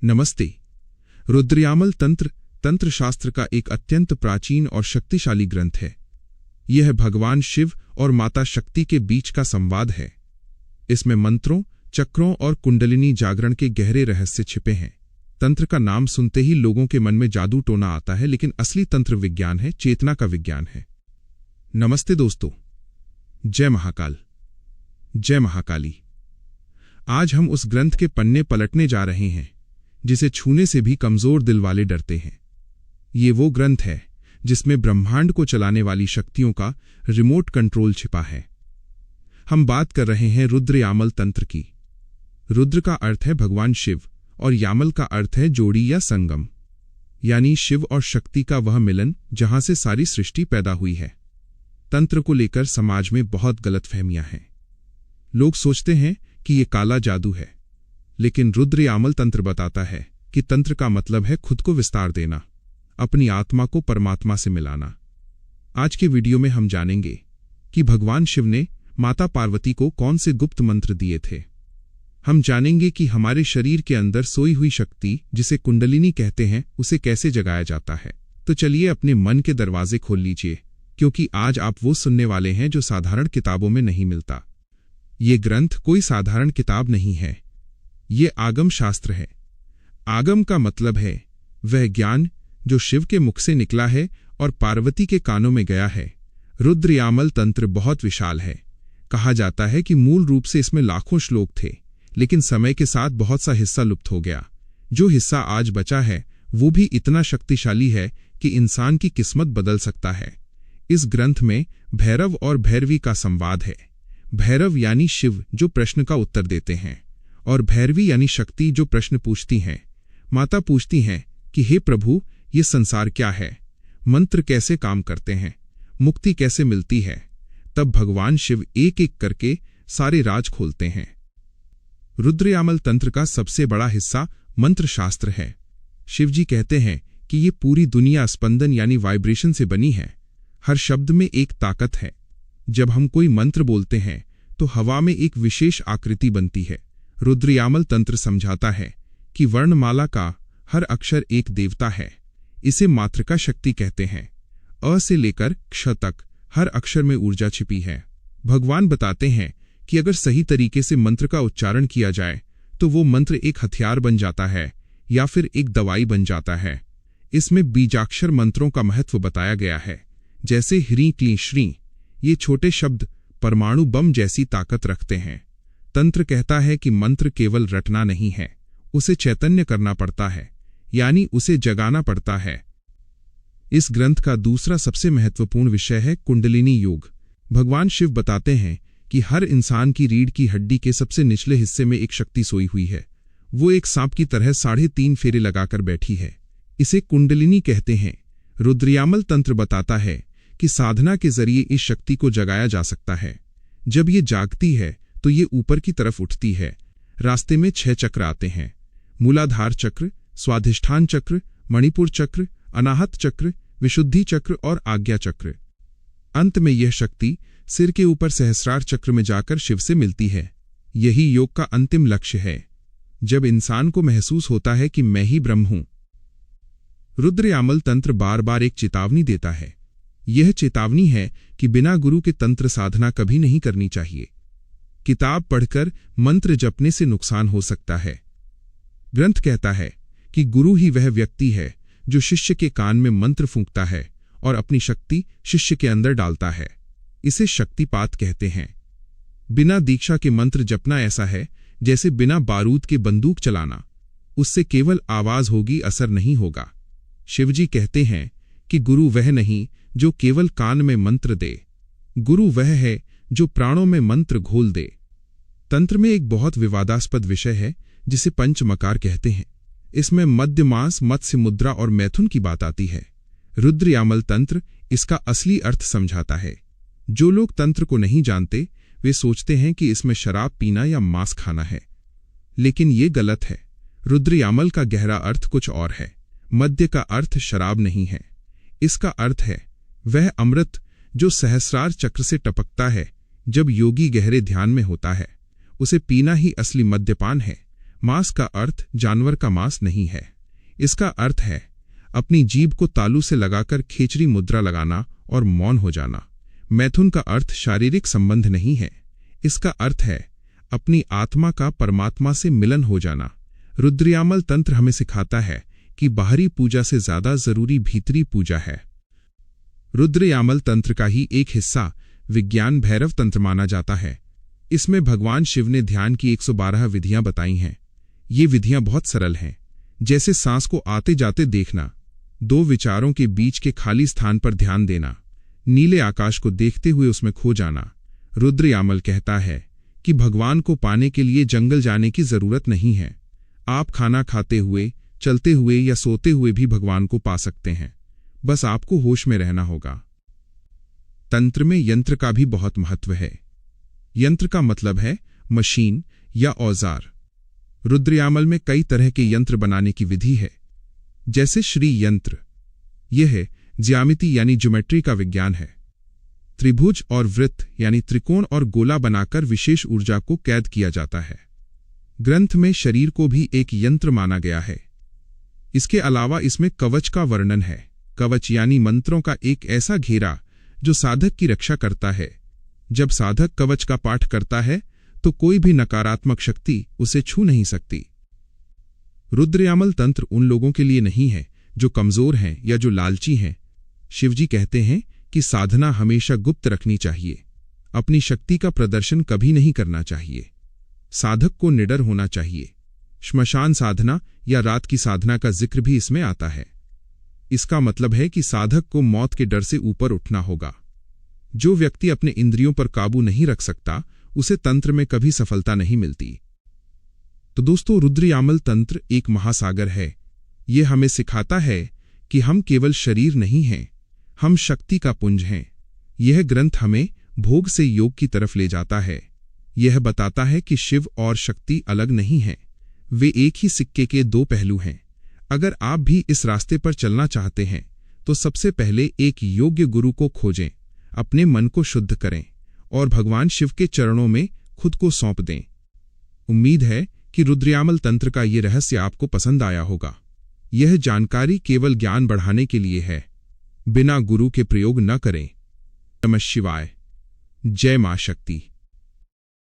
नमस्ते। रुद्रयामल तंत्र तंत्र शास्त्र का एक अत्यंत प्राचीन और शक्तिशाली ग्रंथ है। यह भगवान शिव और माता शक्ति के बीच का संवाद है। इसमें मंत्रों, चक्रों और कुंडलिनी जागरण के गहरे रहस्य छिपे हैं। तंत्र का नाम सुनते ही लोगों के मन में जादू टोना आता है, लेकिन असली तंत्र विज्ञान है, चेतना का विज्ञान है। नमस्ते दोस्तों, जय महाकाल, जय महाकाली। आज हम उस ग्रंथ के पन्ने पलटने जा रहे हैं जिसे छूने से भी कमजोर दिल वाले डरते हैं। ये वो ग्रंथ है जिसमें ब्रह्मांड को चलाने वाली शक्तियों का रिमोट कंट्रोल छिपा है। हम बात कर रहे हैं रुद्रयामल तंत्र की। रुद्र का अर्थ है भगवान शिव और यामल का अर्थ है जोड़ी या संगम, यानी शिव और शक्ति का वह मिलन जहां से सारी सृष्टि पैदा हुई है। तंत्र को लेकर समाज में बहुत गलतफहमियां हैं। लोग सोचते हैं कि ये काला जादू है, लेकिन रुद्रयामल तंत्र बताता है कि तंत्र का मतलब है खुद को विस्तार देना, अपनी आत्मा को परमात्मा से मिलाना। आज के वीडियो में हम जानेंगे कि भगवान शिव ने माता पार्वती को कौन से गुप्त मंत्र दिए थे। हम जानेंगे कि हमारे शरीर के अंदर सोई हुई शक्ति, जिसे कुंडलिनी कहते हैं, उसे कैसे जगाया जाता है। तो चलिए अपने मन के दरवाजे खोल लीजिए, क्योंकि आज आप वो सुनने वाले हैं जो साधारण किताबों में नहीं मिलता। ये ग्रंथ कोई साधारण किताब नहीं है, ये आगम शास्त्र है। आगम का मतलब है वह ज्ञान जो शिव के मुख से निकला है और पार्वती के कानों में गया है। रुद्रयामल तंत्र बहुत विशाल है। कहा जाता है कि मूल रूप से इसमें लाखों श्लोक थे, लेकिन समय के साथ बहुत सा हिस्सा लुप्त हो गया। जो हिस्सा आज बचा है वो भी इतना शक्तिशाली है कि इंसान की किस्मत बदल सकता है। इस ग्रंथ में भैरव और भैरवी का संवाद है। भैरव यानी शिव जो प्रश्न का उत्तर देते हैं, और भैरवी यानी शक्ति जो प्रश्न पूछती हैं। माता पूछती हैं कि हे प्रभु, ये संसार क्या है, मंत्र कैसे काम करते हैं, मुक्ति कैसे मिलती है। तब भगवान शिव एक एक करके सारे राज खोलते हैं। रुद्रयामल तंत्र का सबसे बड़ा हिस्सा मंत्र शास्त्र है। शिवजी कहते हैं कि ये पूरी दुनिया स्पंदन यानी वाइब्रेशन से बनी है। हर शब्द में एक ताकत है। जब हम कोई मंत्र बोलते हैं तो हवा में एक विशेष आकृति बनती है। रुद्रयामल तंत्र समझाता है कि वर्णमाला का हर अक्षर एक देवता है। इसे मातृका शक्ति कहते हैं। अ से लेकर क्ष तक हर अक्षर में ऊर्जा छिपी है। भगवान बताते हैं कि अगर सही तरीके से मंत्र का उच्चारण किया जाए तो वो मंत्र एक हथियार बन जाता है या फिर एक दवाई बन जाता है। इसमें बीजाक्षर मंत्रों का महत्व बताया गया है, जैसे ह्रीं क्लीं श्रीं। ये छोटे शब्द परमाणु बम जैसी ताकत रखते हैं। तंत्र कहता है कि मंत्र केवल रटना नहीं है, उसे चैतन्य करना पड़ता है, यानी उसे जगाना पड़ता है। इस ग्रंथ का दूसरा सबसे महत्वपूर्ण विषय है कुंडलिनी योग। भगवान शिव बताते हैं कि हर इंसान की रीढ़ की हड्डी के सबसे निचले हिस्से में एक शक्ति सोई हुई है। वो एक सांप की तरह 3.5 फेरे लगाकर बैठी है। इसे कुंडलिनी कहते हैं। रुद्रयामल तंत्र बताता है कि साधना के जरिए इस शक्ति को जगाया जा सकता है। जब ये जागती है तो ये ऊपर की तरफ उठती है। रास्ते में 6 चक्र आते हैं: मूलाधार चक्र, स्वाधिष्ठान चक्र, मणिपुर चक्र, अनाहत चक्र, विशुद्धि चक्र और आज्ञा चक्र। अंत में यह शक्ति सिर के ऊपर सहस्रार चक्र में जाकर शिव से मिलती है। यही योग का अंतिम लक्ष्य है, जब इंसान को महसूस होता है कि मैं ही ब्रह्म हूं। रुद्रयामल तंत्र बार बार एक चेतावनी देता है। यह चेतावनी है कि बिना गुरु के तंत्र साधना कभी नहीं करनी चाहिए। किताब पढ़कर मंत्र जपने से नुकसान हो सकता है। ग्रंथ कहता है कि गुरु ही वह व्यक्ति है जो शिष्य के कान में मंत्र फूंकता है और अपनी शक्ति शिष्य के अंदर डालता है। इसे शक्तिपात कहते हैं। बिना दीक्षा के मंत्र जपना ऐसा है जैसे बिना बारूद के बंदूक चलाना। उससे केवल आवाज होगी, असर नहीं होगा। शिवजी कहते हैं कि गुरु वह नहीं जो केवल कान में मंत्र दे, गुरु वह है जो प्राणों में मंत्र घोल दे। तंत्र में एक बहुत विवादास्पद विषय है जिसे पंचमकार कहते हैं। इसमें मध्य मास, मत्स्य मुद्रा और मैथुन की बात आती है। रुद्रयामल तंत्र इसका असली अर्थ समझाता है। जो लोग तंत्र को नहीं जानते वे सोचते हैं कि इसमें शराब पीना या मांस खाना है, लेकिन ये गलत है। रुद्रयामल का गहरा अर्थ कुछ और है। मध्य का अर्थ शराब नहीं है, इसका अर्थ है वह अमृत जो सहस्रार चक्र से टपकता है जब योगी गहरे ध्यान में होता है। उसे पीना ही असली मद्यपान है। मांस का अर्थ जानवर का मांस नहीं है। इसका अर्थ है अपनी जीभ को तालू से लगाकर खेचरी मुद्रा लगाना और मौन हो जाना। मैथुन का अर्थ शारीरिक संबंध नहीं है। इसका अर्थ है अपनी आत्मा का परमात्मा से मिलन हो जाना। रुद्रयामल तंत्र हमें सिखाता है कि बाहरी पूजा से ज्यादा जरूरी भीतरी पूजा है। रुद्रयामल तंत्र का ही एक हिस्सा विज्ञान भैरव तंत्र माना जाता है। इसमें भगवान शिव ने ध्यान की 112 विधियां बताई हैं। ये विधियां बहुत सरल हैं, जैसे सांस को आते जाते देखना, दो विचारों के बीच के खाली स्थान पर ध्यान देना, नीले आकाश को देखते हुए उसमें खो जाना। रुद्रयामल कहता है कि भगवान को पाने के लिए जंगल जाने की जरूरत नहीं है। आप खाना खाते हुए, चलते हुए या सोते हुए भी भगवान को पा सकते हैं। बस आपको होश में रहना होगा। तंत्र में यंत्र का भी बहुत महत्व है। यंत्र का मतलब है मशीन या औजार। रुद्रयामल में कई तरह के यंत्र बनाने की विधि है, जैसे श्री यंत्र। यह ज्यामिति यानी ज्योमेट्री का विज्ञान है। त्रिभुज और वृत्त यानी त्रिकोण और गोला बनाकर विशेष ऊर्जा को कैद किया जाता है। ग्रंथ में शरीर को भी एक यंत्र माना गया है। इसके अलावा इसमें कवच का वर्णन है। कवच यानी मंत्रों का एक ऐसा घेरा जो साधक की रक्षा करता है। जब साधक कवच का पाठ करता है तो कोई भी नकारात्मक शक्ति उसे छू नहीं सकती। रुद्रयामल तंत्र उन लोगों के लिए नहीं है जो कमजोर हैं या जो लालची हैं। शिवजी कहते हैं कि साधना हमेशा गुप्त रखनी चाहिए। अपनी शक्ति का प्रदर्शन कभी नहीं करना चाहिए। साधक को निडर होना चाहिए। श्मशान साधना या रात की साधना का जिक्र भी इसमें आता है। इसका मतलब है कि साधक को मौत के डर से ऊपर उठना होगा। जो व्यक्ति अपने इंद्रियों पर काबू नहीं रख सकता, उसे तंत्र में कभी सफलता नहीं मिलती। तो दोस्तों, रुद्रयामल तंत्र एक महासागर है। यह हमें सिखाता है कि हम केवल शरीर नहीं हैं, हम शक्ति का पुंज हैं। यह ग्रंथ हमें भोग से योग की तरफ ले जाता है। यह बताता है कि शिव और शक्ति अलग नहीं हैं, वे एक ही सिक्के के दो पहलू हैं। अगर आप भी इस रास्ते पर चलना चाहते हैं तो सबसे पहले एक योग्य गुरु को खोजें, अपने मन को शुद्ध करें और भगवान शिव के चरणों में खुद को सौंप दें। उम्मीद है कि रुद्रयामल तंत्र का ये रहस्य आपको पसंद आया होगा। यह जानकारी केवल ज्ञान बढ़ाने के लिए है, बिना गुरु के प्रयोग न करें। नमः शिवाय। जय मां शक्ति।